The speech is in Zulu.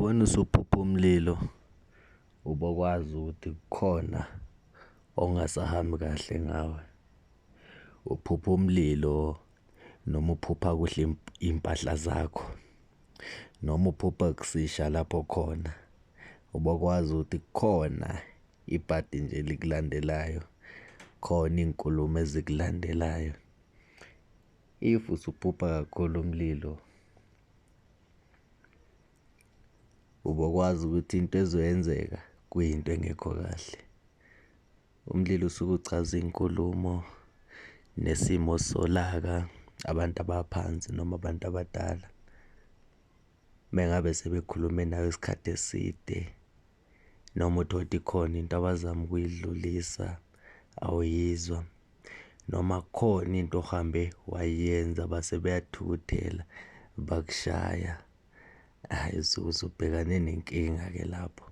Wena usuphupha umlilo ubokwazi ukuthi kukhona ongasahambi kahle ngawe. Uphupha umlilo noma uphupha kuhle impahla zakho, noma uphupha kusisha lapho khona. Ubokwazi ukuthi kukhona ibhadi nje likulandelayo, khona iy'nkulumo ezikulandelayo. If usuphupha kakhulu umlilo, ubokwazi ukuthi into ezoyenzeka kuyinto engekho kahle. Umlilo usuke uchaza iy'nkulumo nesimo solaka, abantu abaphansi noma abantu abadala. Mengabe sebekhulume nawe isikhathi eside noma uthole ukuthi khona into abazama ukuyidlulisa awuyizwa, noma kukhona into ohambe wayenza base beyathukuthela bakushaya, hhayi usuke usubhekane nenkinga-ke lapho.